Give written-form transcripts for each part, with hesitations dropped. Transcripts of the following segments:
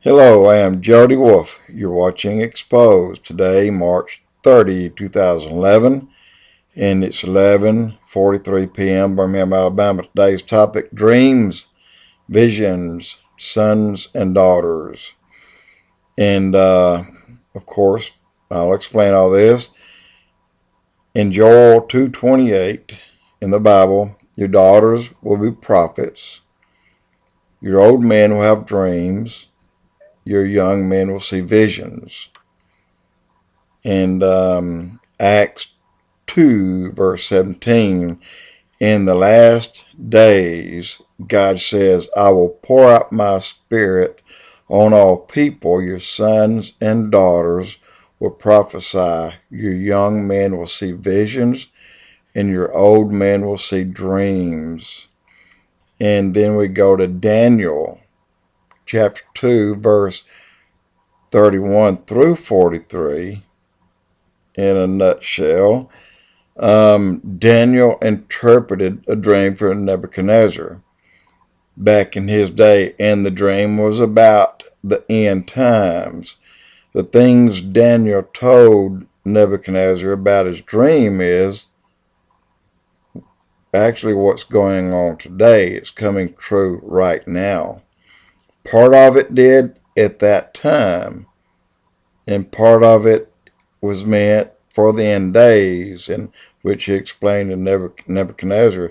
Hello, I am Jody Wolf. You're watching EXPOZ. Today, March 30, 2011, and it's 11:43 p.m. Birmingham, Alabama. Today's topic, dreams, visions, sons and daughters. And, of course, I'll explain all this. In Joel 2:28 in the Bible, your daughters will be prophets. Your old men will have dreams. Your young men will see visions. And Acts 2, verse 17, in the last days, God says, I will pour out my spirit on all people. Your sons and daughters will prophesy. Your young men will see visions, and your old men will see dreams. And then we go to Daniel chapter 2, verse 31 through 43. In a nutshell, Daniel interpreted a dream for Nebuchadnezzar back in his day, and the dream was about the end times. The things Daniel told Nebuchadnezzar about his dream is actually what's going on today. It's coming true right now. Part of it did at that time, and part of it was meant for the end days, in which he explained to Nebuchadnezzar,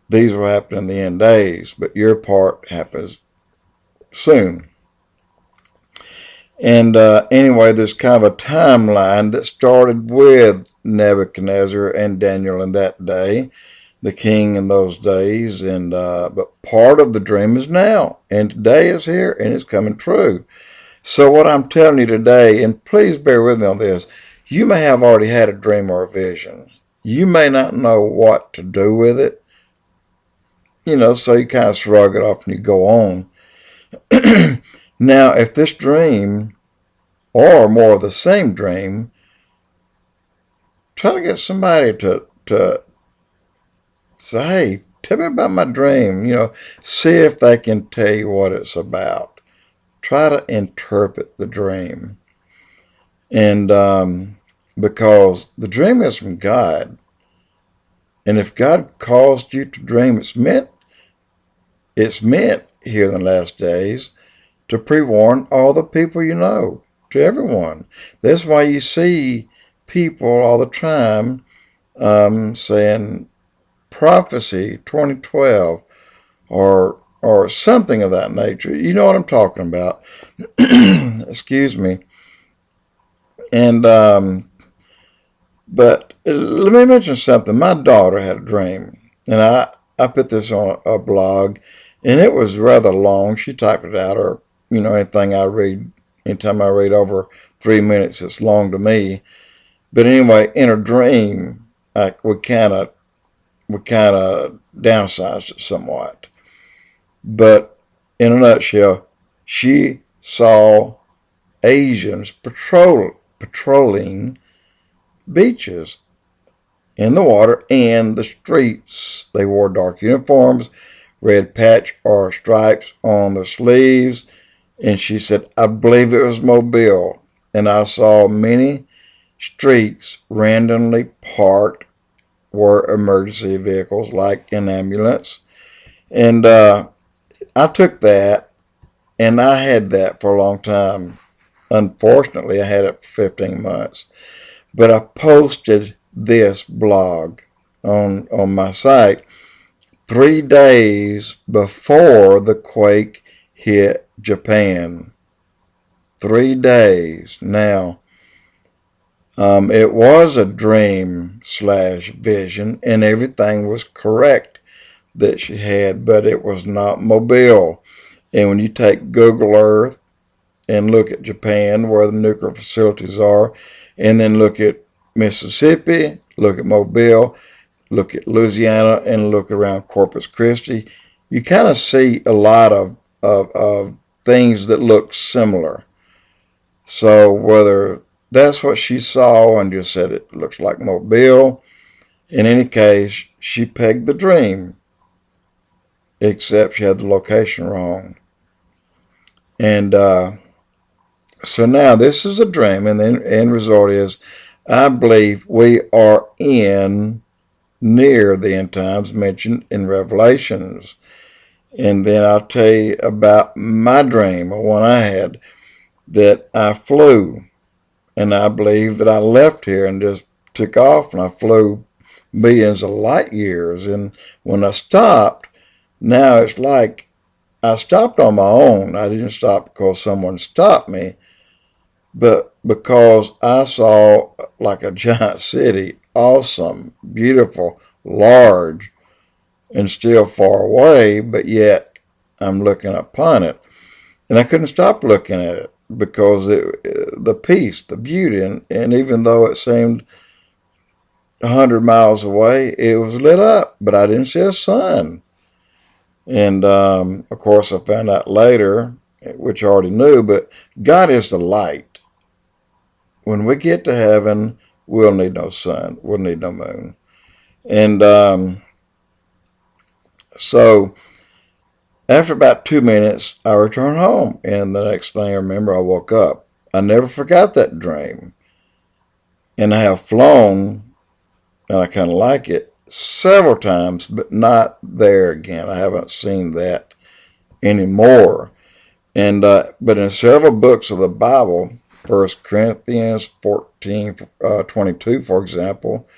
these will happen in the end days, but your part happens soon. And anyway, there's kind of a timeline that started with Nebuchadnezzar and Daniel in that day, the king in those days, and but part of the dream is now, and today is here, and it's coming true. So what I'm telling you today, and please bear with me on this, you may have already had a dream or a vision. You may not know what to do with it, so you kind of shrug it off and you go on. Now, if this dream, or more of the same dream, try to get somebody to say, hey, tell me about my dream, see if they can tell you what it's about. Try to interpret the dream. And because the dream is from God. And if God caused you to dream, it's meant here in the last days to pre-warn all the people you know, to everyone. That's why you see people all the time saying prophecy 2012 or something of that nature. You know what I'm talking about. Excuse me. And but let me mention something. My daughter had a dream, and I put this on a blog, and it was rather long. She typed it out, or anything I read, anytime I read over 3 minutes, it's long to me. But anyway, in her dream, we kind of downsized it somewhat. But in a nutshell, she saw Asians patrolling beaches in the water and the streets. They wore dark uniforms, red patch or stripes on their sleeves, and she said, I believe it was Mobile, and I saw many streets randomly parked were emergency vehicles like an ambulance. And I took that, and I had that for a long time. Unfortunately, I had it for 15 months. But I posted this blog on my site 3 days before the quake hit Japan. 3 days. Now, it was a dream/vision, and everything was correct that she had, but it was not Mobile. And when you take Google Earth and look at Japan, where the nuclear facilities are, and then look at Mississippi, look at Mobile, look at Louisiana, and look around Corpus Christi, you kind of see a lot of things that look similar. So whether that's what she saw and just said it looks like Mobile, in any case, she pegged the dream, except she had the location wrong. And so now this is a dream, and the end result is I believe we are in near the end times mentioned in Revelations. And then I'll tell you about my dream, or one I had, that I flew. And I believe that I left here and just took off, and I flew millions of light years. And when I stopped, now it's like I stopped on my own. I didn't stop because someone stopped me, but because I saw like a giant city, awesome, beautiful, large, and still far away, but yet I'm looking upon it. And I couldn't stop looking at it because the peace, the beauty, and even though it seemed 100 miles away, it was lit up, but I didn't see a sun. And of course, I found out later, which I already knew, but God is the light. When we get to heaven, we'll need no sun, we'll need no moon. And so after about 2 minutes, I returned home, and the next thing I remember, I woke up. I never forgot that dream. And I have flown, and I kind of like it, several times, but not there again. I haven't seen that anymore. And but in several books of the Bible, 1 Corinthians 14:22, for example,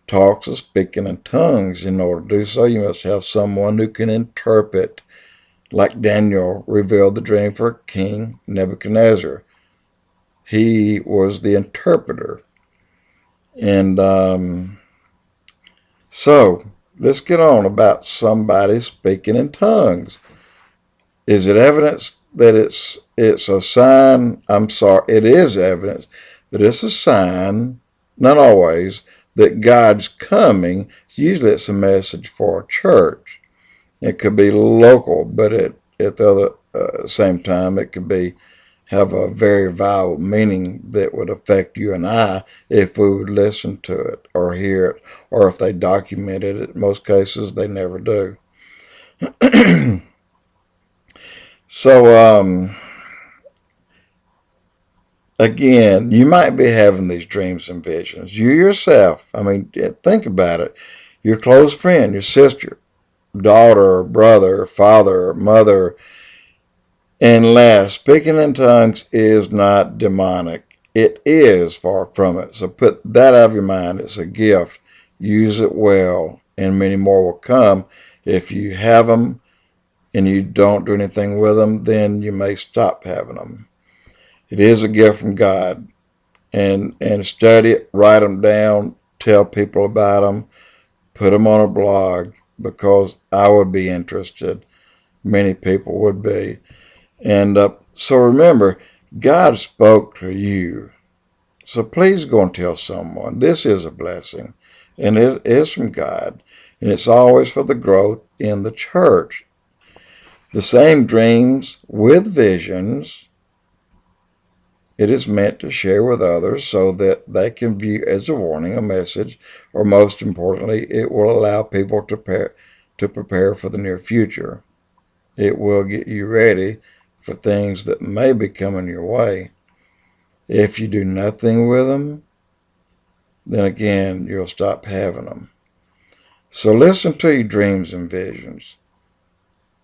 talks of speaking in tongues. In order to do so, you must have someone who can interpret, like Daniel revealed the dream for King Nebuchadnezzar. He was the interpreter. And so let's get on about somebody speaking in tongues. Is it evidence that it's a sign? I'm sorry, it is evidence that it's a sign, not always, that God's coming. Usually it's a message for a church. It could be local, but at the same time, it could have a very vital meaning that would affect you and I if we would listen to it or hear it, or if they documented it. In most cases, they never do. So, again, you might be having these dreams and visions. You yourself, I mean, think about it. Your close friend, your sister, daughter, brother, father, mother. And last, speaking in tongues is not demonic. It is far from it. So put that out of your mind. It's a gift. Use it well, and many more will come. If you have them and you don't do anything with them, then you may stop having them. It is a gift from God. And study it, write them down, tell people about them, put them on a blog, because I would be interested. Many people would be. And so remember, God spoke to you. So please go and tell someone. This is a blessing, and it is from God, and it's always for the growth in the church. The same dreams with visions, it is meant to share with others so that they can view as a warning, a message, or most importantly, it will allow people to prepare for the near future. It will get you ready for things that may be coming your way. If you do nothing with them, then again, you'll stop having them. So listen to your dreams and visions.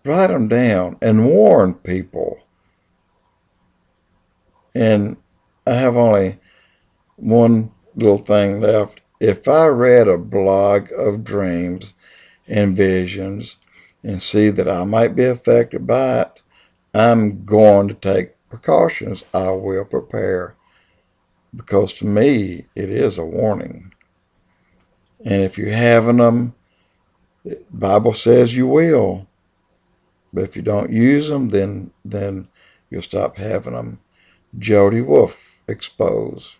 Write them down and warn people. And I have only one little thing left. If I read a blog of dreams and visions and see that I might be affected by it, I'm going to take precautions. I will prepare, because to me it is a warning. And if you're having them, the Bible says you will. But if you don't use them, then you'll stop having them. Jody Wolf, EXPOZ.